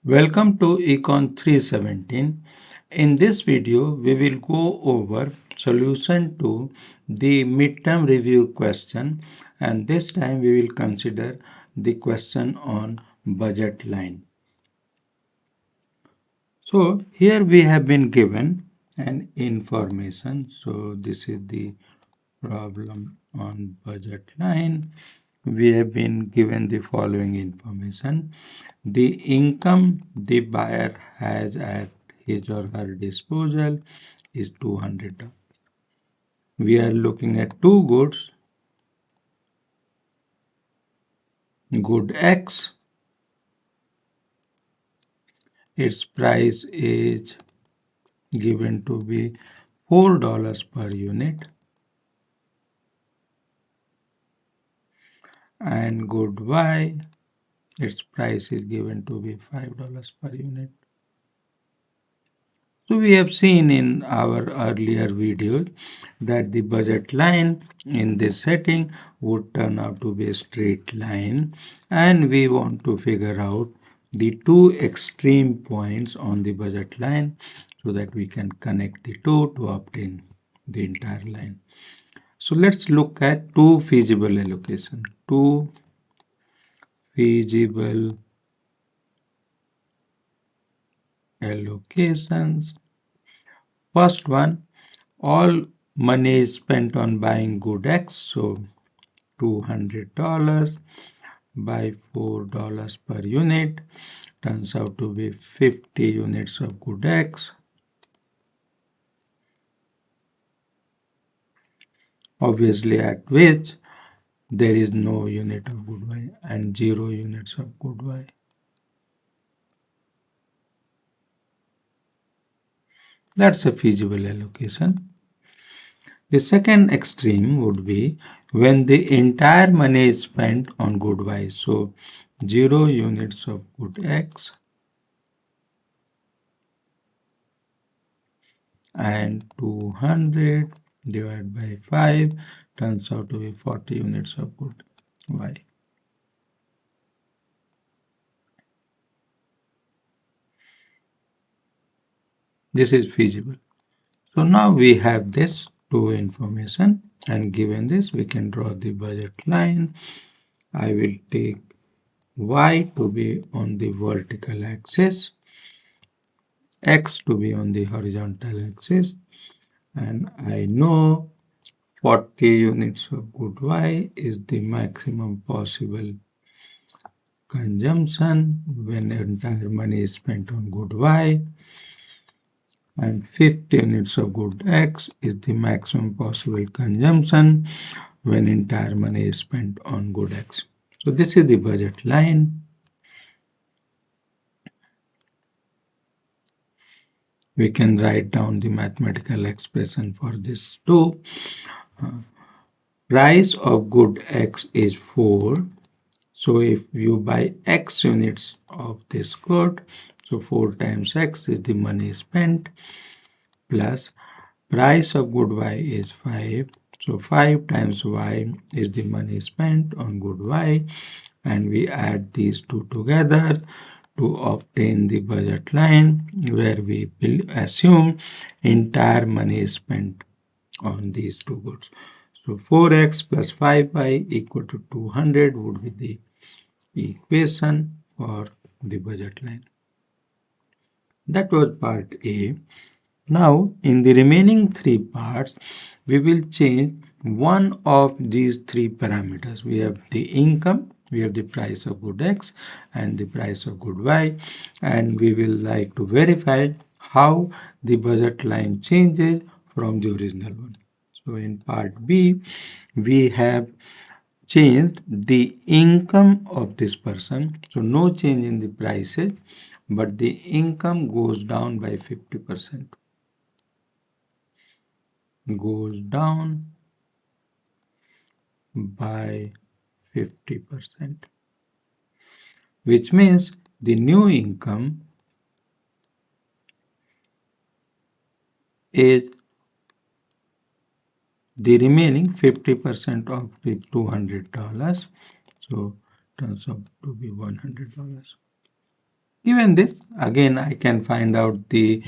Welcome to Econ 317. In this video, we will go over solution to the midterm review question, and this time we will consider the question on budget line. So here we have been given an information. So this is the problem on budget line. We have been given the following information. The income the buyer has at his or her disposal is $200. We are looking at two goods. Good X, its price is given to be $4 per unit, and good Y, its price is given to be $5 per unit. So we have seen in our earlier videos that the budget line in this setting would turn out to be a straight line, and we want to figure out the two extreme points on the budget line so that we can connect the two to obtain the entire line. So let's look at two feasible allocation. Two feasible allocations. First one, all money is spent on buying good X, so $200 by $4 per unit turns out to be 50 units of good X. Obviously, at which there is no unit of good Y and 0 units of good Y. That's a feasible allocation. The second extreme would be when the entire money is spent on good Y. So 0 units of good X and 200 divided by 5 turns out to be 40 units of good Y. This is feasible. So now we have this two information, and given this we can draw the budget line. I will take Y to be on the vertical axis, X to be on the horizontal axis, and I know 40 units of good Y is the maximum possible consumption when entire money is spent on good Y, and 50 units of good X is the maximum possible consumption when entire money is spent on good X. So this is the budget line. We can write down the mathematical expression for this too. Price of good X is 4. So if you buy X units of this good, so 4 times X is the money spent, plus price of good Y is 5. So 5 times Y is the money spent on good Y, and we add these two together to obtain the budget line where we will assume entire money is spent on these two goods. So 4x plus 5y equal to 200 would be the equation for the budget line. That was part A. Now in the remaining three parts, we will change one of these three parameters. We have the income, we have the price of good X and the price of good Y, and we will like to verify how the budget line changes from the original one. So in part B, we have changed the income of this person. So no change in the prices, but the income goes down by 50%. Goes down by 50%, which means the new income is the remaining 50% of the $200. So turns out to be $100. Given this, again I can find out the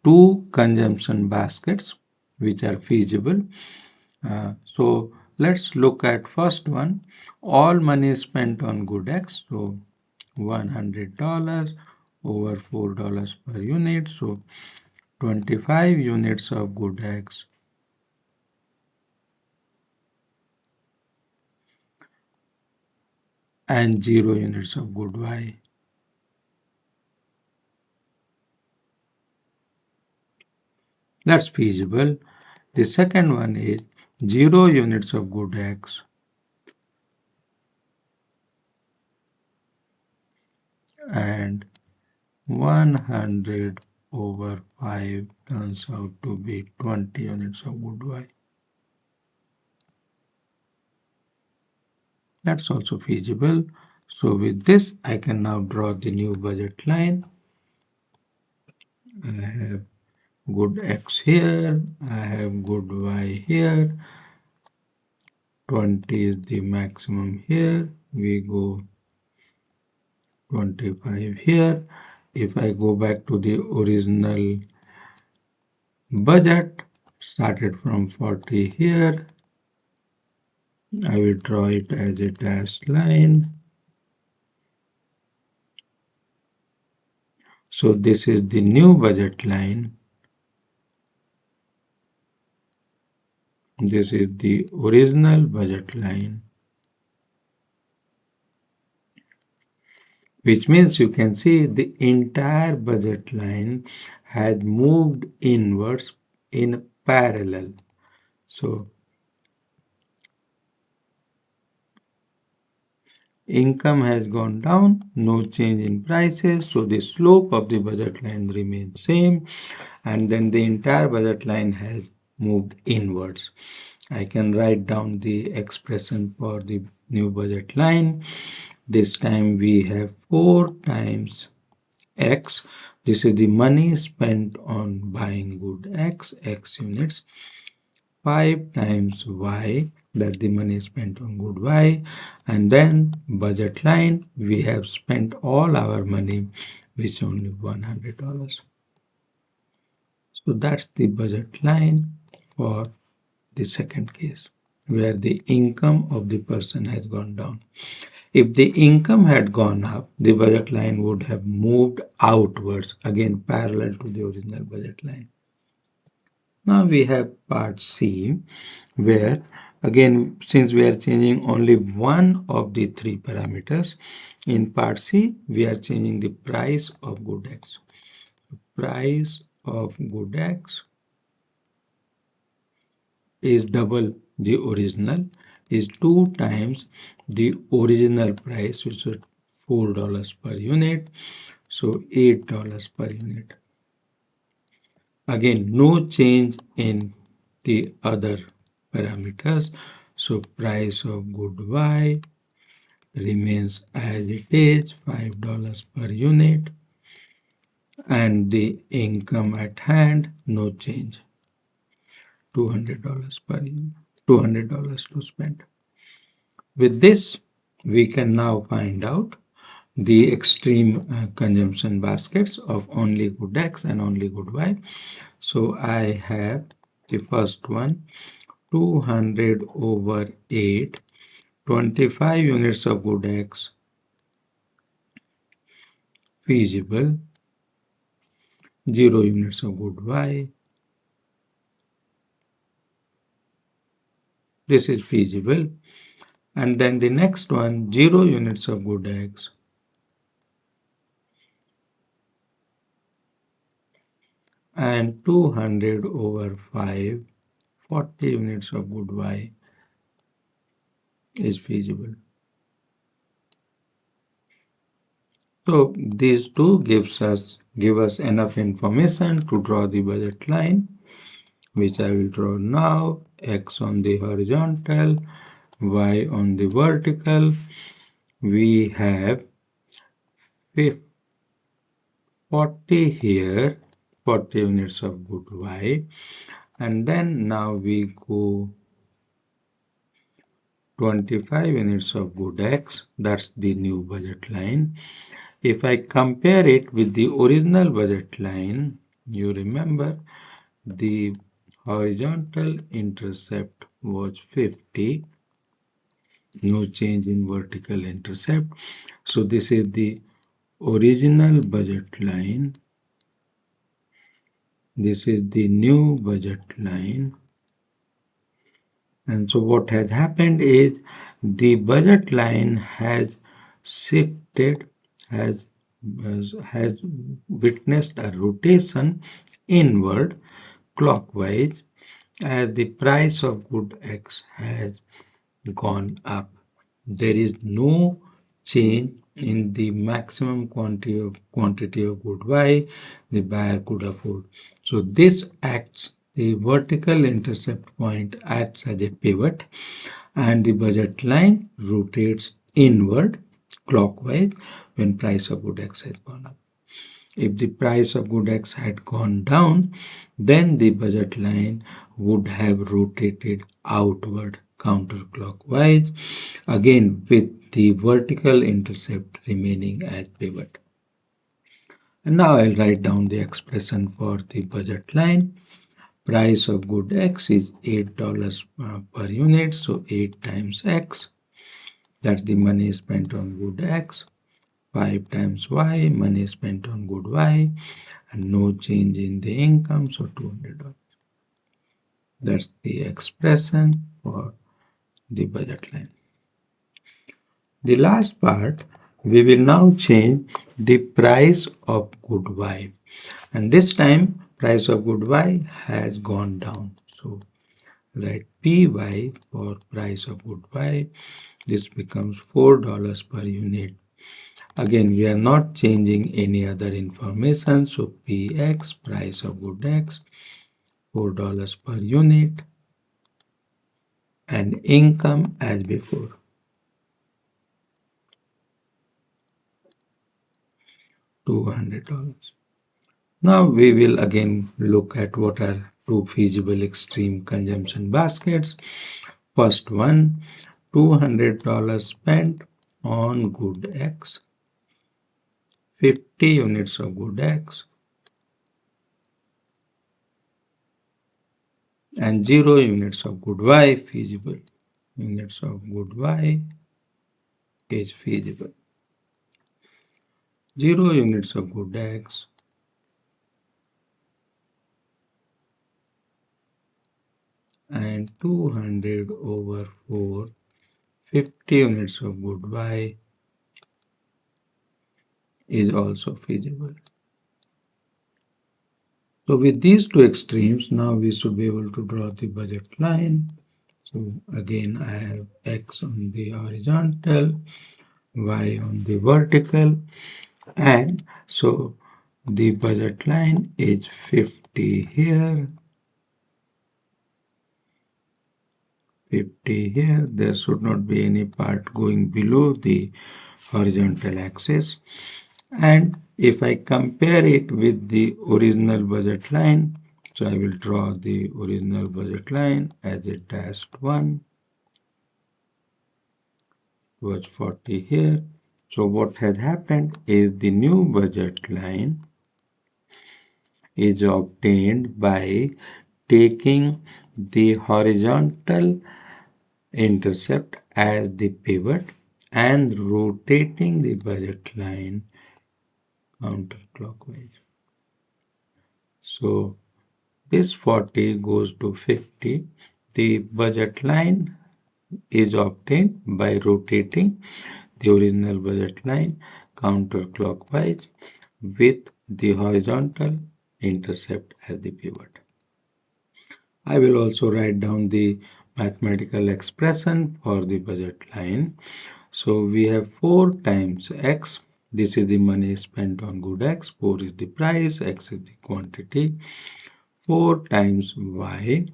two consumption baskets which are feasible. So let's look at first one. All money spent on good X. So $100 over $4 per unit. So 25 units of good X and 0 units of good Y. That's feasible. The second one is 0 units of good X and 100 over 5 turns out to be 20 units of good Y. That's also feasible. So with this, I can now draw the new budget line. I have good X here, I have good Y here, 20 is the maximum here, we go 25 here. If I go back to the original budget, started from 40 here, I will draw it as a dashed line. So this is the new budget line. This is the original budget line, which means you can see the entire budget line has moved inwards in parallel. So income has gone down, no change in prices, so the slope of the budget line remains same, and then the entire budget line has moved inwards. I can write down the expression for the new budget line. This time we have 4 times X. This is the money spent on buying good X units. 5 times Y, that the money spent on good Y, and then budget line, we have spent all our money, which is only $100. So that's the budget line for the second case, where the income of the person has gone down. If the income had gone up, the budget line would have moved outwards, again parallel to the original budget line. Now we have part C, where again, since we are changing only one of the 3 parameters, in part C, we are changing the price of good X. Price of good X is double the original, is 2 times the original price, which is $4 per unit, so $8 per unit. Again, no change in the other parameters, so price of good Y remains as it is, $5 per unit, and the income at hand, no change, $200 per unit, $200 to spend. With this, we can now find out the extreme consumption baskets of only good X and only good Y. So I have the first one, 200 over 8, 25 units of good X, feasible, 0 units of good Y. This is feasible. And then the next one, 0 units of good X, and 200 over 5, 40 units of good Y is feasible. So these two give us enough information to draw the budget line, which I will draw now. X on the horizontal, Y on the vertical. We have 40 here, 40 units of good Y, and then now we go 25 units of good X, that's the new budget line. If I compare it with the original budget line, you remember the horizontal intercept was 50, no change in vertical intercept. So this is the original budget line. This is the new budget line. And so what has happened is the budget line has shifted, has witnessed a rotation inward clockwise as the price of good X has gone up. There is no change in the maximum quantity of good Y the buyer could afford. So this acts, the vertical intercept point acts as a pivot, and the budget line rotates inward clockwise when price of good X has gone up. If the price of good X had gone down, then the budget line would have rotated outward counterclockwise, again with the vertical intercept remaining as pivot. And now I'll write down the expression for the budget line. Price of good X is $8 per unit, so 8 times X. That's the money spent on good X. 5 times Y, money spent on good Y, and no change in the income, so $200. That's the expression for the budget line. The last part, we will now change the price of good Y, and this time price of good Y has gone down. So write PY for price of good Y. This becomes $4 per unit. Again, we are not changing any other information, so PX, price of good X, $4 per unit, and income as before. $200. Now we will again look at what are two feasible extreme consumption baskets. First one, $200 spent on good X, 50 units of good X, and 0 units of good Y feasible. Units of good Y is feasible. 0 units of good X and 200 over 4, 50 units of good Y is also feasible. So with these two extremes, now we should be able to draw the budget line. So again, I have X on the horizontal, Y on the vertical, and so the budget line is 50 here, 50 here. There should not be any part going below the horizontal axis. And if I compare it with the original budget line, so I will draw the original budget line as a dashed one, was 40 here. So what has happened is the new budget line is obtained by taking the horizontal intercept as the pivot and rotating the budget line counterclockwise. So this 40 goes to 50. The budget line is obtained by rotating the original budget line counterclockwise with the horizontal intercept as the pivot. I will also write down the mathematical expression for the budget line. So we have 4 times X. This is the money spent on good X. 4 is the price, X is the quantity. 4 times Y.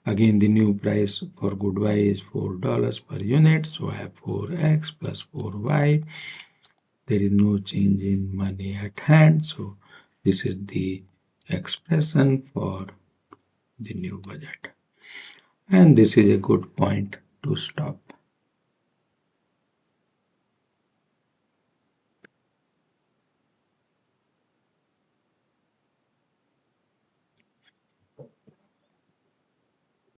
Again, the new price for good Y is $4 per unit. So I have 4X plus 4Y. There is no change in money at hand. So this is the expression for the new budget. And this is a good point to stop.